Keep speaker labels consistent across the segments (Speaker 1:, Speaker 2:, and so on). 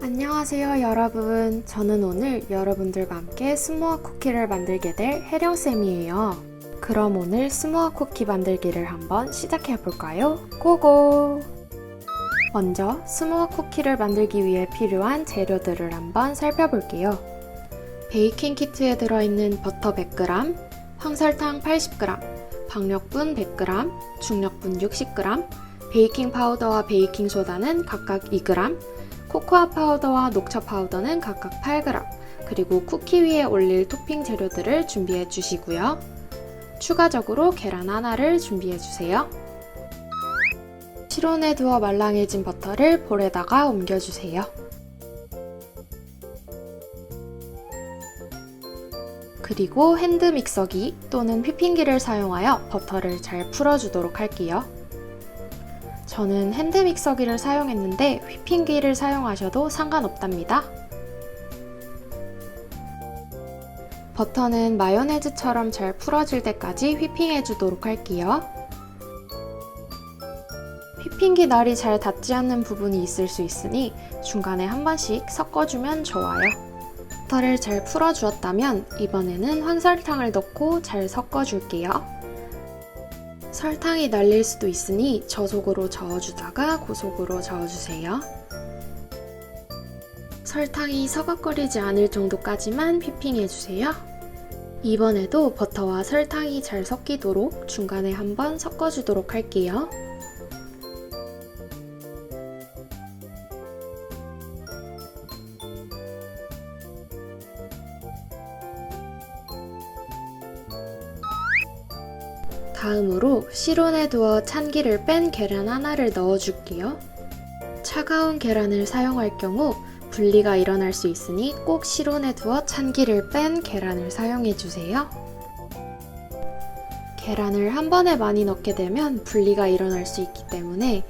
Speaker 1: 안녕하세요 여러분. 저는 오늘 여러분들과 함께 스모어 쿠키를 만들게 될 혜령쌤이에요. 그럼 오늘 스모어 쿠키 만들기를 한번 시작해 볼까요? 고고! 먼저 스모어 쿠키를 만들기 위해 필요한 재료들을 한번 살펴볼게요. 베이킹 키트에 들어있는 버터 100g, 황설탕 80g, 박력분 100g, 중력분 60g, 베이킹 파우더와 베이킹 소다는 각각 2g, 코코아 파우더와 녹차 파우더는 각각 8g, 그리고 쿠키 위에 올릴 토핑 재료들을 준비해 주시고요. 추가적으로 계란 하나를 준비해 주세요. 실온에 두어 말랑해진 버터를 볼에다가 옮겨주세요. 그리고 핸드 믹서기 또는 휘핑기를 사용하여 버터를 잘 풀어주도록 할게요. 저는 핸드 믹서기를 사용했는데 휘핑기를 사용하셔도 상관없답니다. 버터는 마요네즈처럼 잘 풀어질 때까지 휘핑해 주도록 할게요. 휘핑기 날이 잘 닿지 않는 부분이 있을 수 있으니 중간에 한 번씩 섞어주면 좋아요. 버터를 잘 풀어주었다면 이번에는 황설탕을 넣고 잘 섞어줄게요. 설탕이 날릴 수도 있으니 저속으로 저어주다가 고속으로 저어주세요. 설탕이 서걱거리지 않을 정도까지만 휘핑해주세요. 이번에도 버터와 설탕이 잘 섞이도록 중간에 한번 섞어주도록 할게요. 다음으로 실온에 두어 찬기를 뺀 계란 하나를 넣어줄게요. 차가운 계란을 사용할 경우 분리가 일어날 수 있으니 꼭 실온에 두어 찬기를 뺀 계란을 사용해주세요. 계란을 한 번에 많이 넣게 되면 분리가 일어날 수 있기 때문에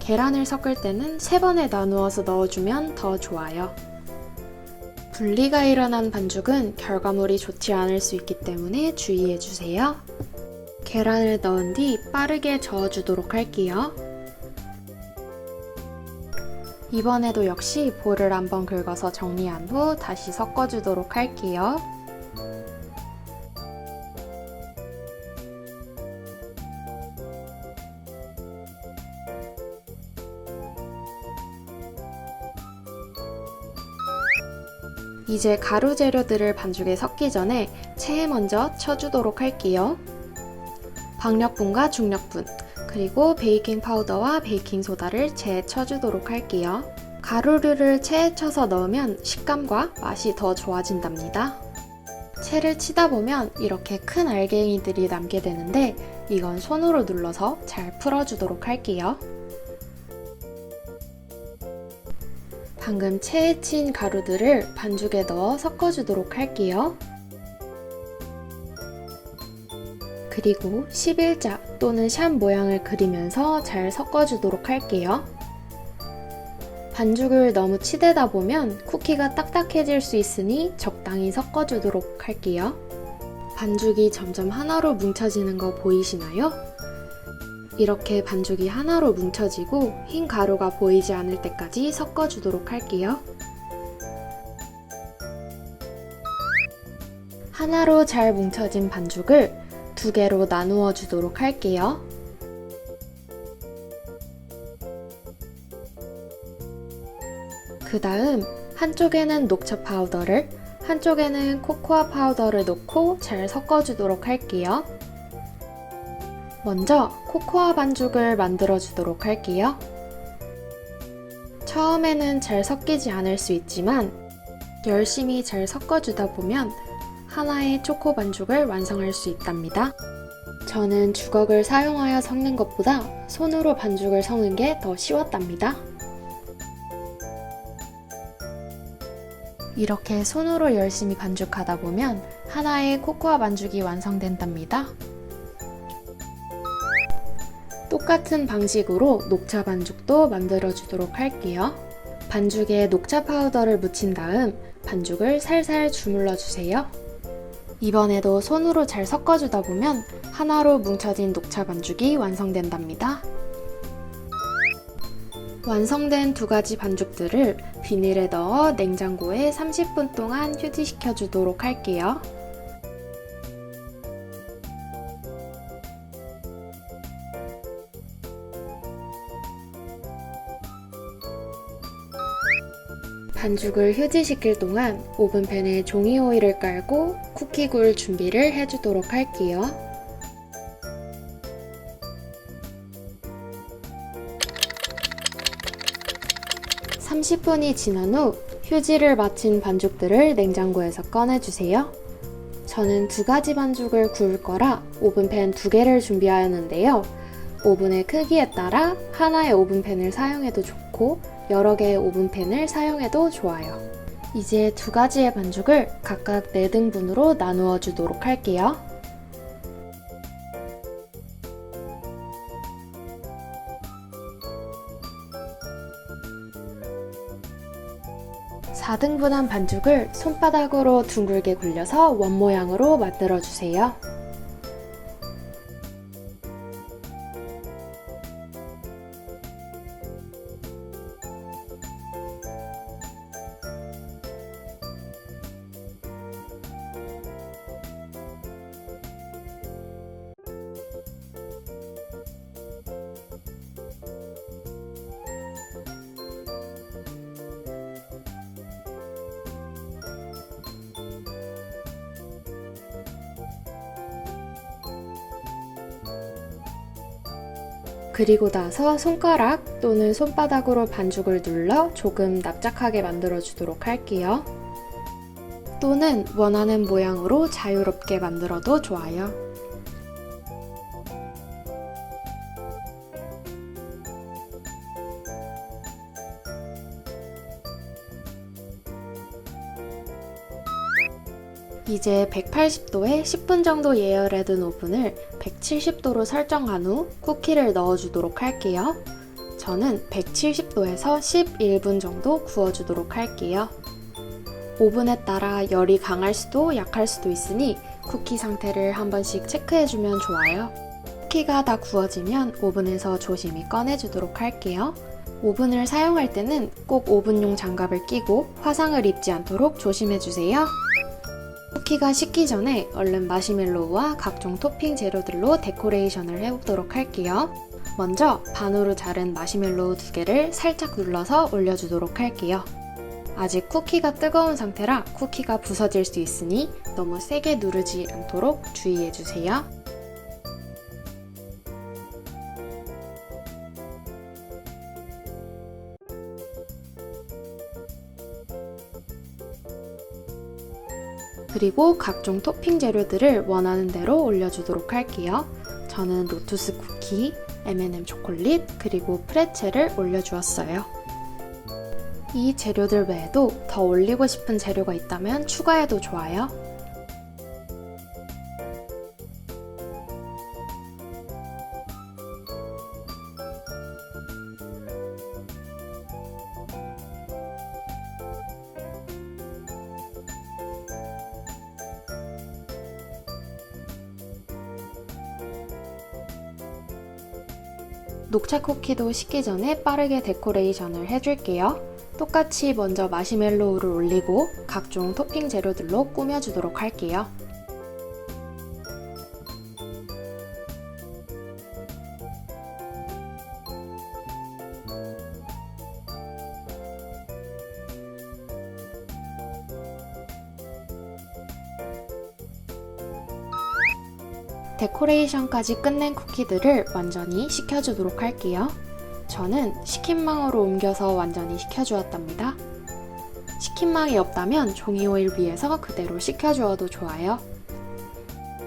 Speaker 1: 계란을 섞을 때는 3번에 나누어서 넣어주면 더 좋아요. 분리가 일어난 반죽은 결과물이 좋지 않을 수 있기 때문에 주의해주세요. 계란을 넣은 뒤 빠르게 저어주도록 할게요. 이번에도 역시 볼을 한번 긁어서 정리한 후 다시 섞어주도록 할게요. 이제 가루 재료들을 반죽에 섞기 전에 체에 먼저 쳐주도록 할게요. 박력분과 중력분, 그리고 베이킹 파우더와 베이킹 소다를 체에 쳐주도록 할게요. 가루류를 체에 쳐서 넣으면 식감과 맛이 더 좋아진답니다. 체를 치다 보면 이렇게 큰 알갱이들이 남게 되는데 이건 손으로 눌러서 잘 풀어주도록 할게요. 방금 체에 친 가루들을 반죽에 넣어 섞어주도록 할게요. 그리고 11자 또는 샵 모양을 그리면서 잘 섞어주도록 할게요. 반죽을 너무 치대다 보면 쿠키가 딱딱해질 수 있으니 적당히 섞어주도록 할게요. 반죽이 점점 하나로 뭉쳐지는 거 보이시나요? 이렇게 반죽이 하나로 뭉쳐지고 흰 가루가 보이지 않을 때까지 섞어주도록 할게요. 하나로 잘 뭉쳐진 반죽을 2개로 나누어 주도록 할게요. 그 다음 한쪽에는 녹차 파우더를, 한쪽에는 코코아 파우더를 넣고 잘 섞어주도록 할게요. 먼저 코코아 반죽을 만들어 주도록 할게요. 처음에는 잘 섞이지 않을 수 있지만 열심히 잘 섞어주다 보면 하나의 초코 반죽을 완성할 수 있답니다. 저는 주걱을 사용하여 섞는 것보다 손으로 반죽을 섞는 게 더 쉬웠답니다. 이렇게 손으로 열심히 반죽하다 보면 하나의 코코아 반죽이 완성된답니다. 똑같은 방식으로 녹차 반죽도 만들어 주도록 할게요. 반죽에 녹차 파우더를 묻힌 다음 반죽을 살살 주물러 주세요. 이번에도 손으로 잘 섞어주다 보면 하나로 뭉쳐진 녹차 반죽이 완성된답니다. 완성된 두 가지 반죽들을 비닐에 넣어 냉장고에 30분 동안 휴지시켜 주도록 할게요. 반죽을 휴지시킬 동안 오븐팬에 종이 오일을 깔고 쿠키 구울 준비를 해주도록 할게요. (30분이) 지난 후 휴지를 마친 반죽들을 냉장고에서 꺼내주세요. 저는 두 가지 반죽을 구울 거라 오븐팬 두 개를 준비하였는데요. 오븐의 크기에 따라 하나의 오븐팬을 사용해도 좋고 여러 개의 오븐팬을 사용해도 좋아요. 이제 두 가지의 반죽을 각각 4등분으로 나누어 주도록 할게요. (4등분한) 반죽을 손바닥으로 둥글게 굴려서 원 모양으로 만들어 주세요. 그리고 나서 손가락 또는 손바닥으로 반죽을 눌러 조금 납작하게 만들어 주도록 할게요. 또는 원하는 모양으로 자유롭게 만들어도 좋아요. 이제 180도에 10분 정도 예열해둔 오븐을 170도로 설정한 후 쿠키를 넣어주도록 할게요. 저는 170도에서 11분 정도 구워주도록 할게요. 오븐에 따라 열이 강할 수도 약할 수도 있으니 쿠키 상태를 한 번씩 체크해주면 좋아요. 쿠키가 다 구워지면 오븐에서 조심히 꺼내주도록 할게요. 오븐을 사용할 때는 꼭 오븐용 장갑을 끼고 화상을 입지 않도록 조심해주세요. 쿠키가 식기 전에 얼른 마시멜로우와 각종 토핑 재료들로 데코레이션을 해보도록 할게요. 먼저 반으로 자른 마시멜로우 2개를 살짝 눌러서 올려주도록 할게요. 아직 쿠키가 뜨거운 상태라 쿠키가 부서질 수 있으니 너무 세게 누르지 않도록 주의해주세요. 그리고 각종 토핑 재료들을 원하는 대로 올려주도록 할게요. 저는 로투스 쿠키, M&M 초콜릿, 그리고 프레첼을 올려주었어요. 이 재료들 외에도 더 올리고 싶은 재료가 있다면 추가해도 좋아요. 녹차 쿠키도 식기 전에 빠르게 데코레이션을 해줄게요. 똑같이 먼저 마시멜로우를 올리고 각종 토핑 재료들로 꾸며주도록 할게요. 데코레이션까지 끝낸 쿠키들을 완전히 식혀주도록 할게요. 저는 식힌망으로 옮겨서 완전히 식혀주었답니다. 식힌망이 없다면 종이 오일 위에서 그대로 식혀주어도 좋아요.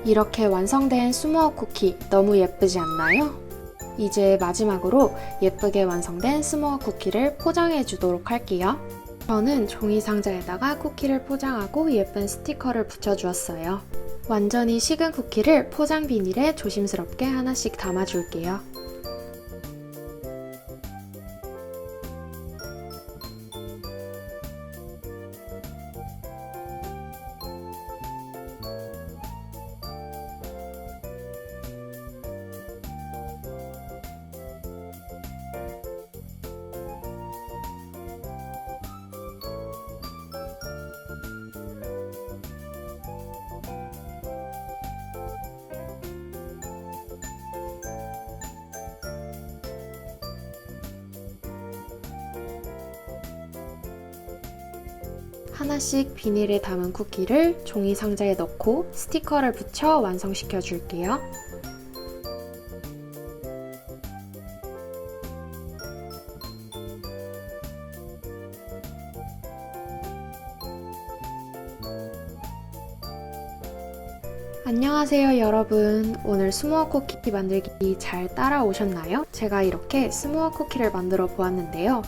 Speaker 1: 이렇게 완성된 스모어 쿠키 너무 예쁘지 않나요? 이제 마지막으로 예쁘게 완성된 스모어 쿠키를 포장해 주도록 할게요. 저는 종이 상자에다가 쿠키를 포장하고 예쁜 스티커를 붙여주었어요. 완전히 식은 쿠키를 포장 비닐에 조심스럽게 하나씩 담아줄게요. 하나씩 비닐에 담은 쿠키를 종이 상자에 넣고 스티커를 붙여 완성시켜 줄게요. 안녕하세요 여러분. 오늘 스모어 쿠키 만들기 잘 따라오셨나요? 제가 이렇게 스모어 쿠키를 만들어 보았는데요.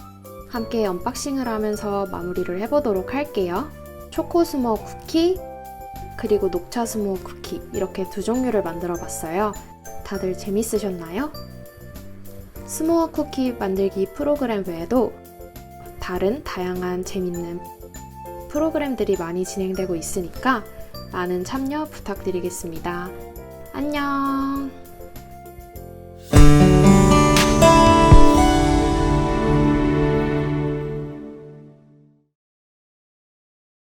Speaker 1: 함께 언박싱을 하면서 마무리를 해보도록 할게요. 초코 스모어 쿠키 그리고 녹차 스모어 쿠키 이렇게 두 종류를 만들어 봤어요. 다들 재밌으셨나요? 스모어 쿠키 만들기 프로그램 외에도 다른 다양한 재밌는 프로그램들이 많이 진행되고 있으니까 많은 참여 부탁드리겠습니다. 안녕!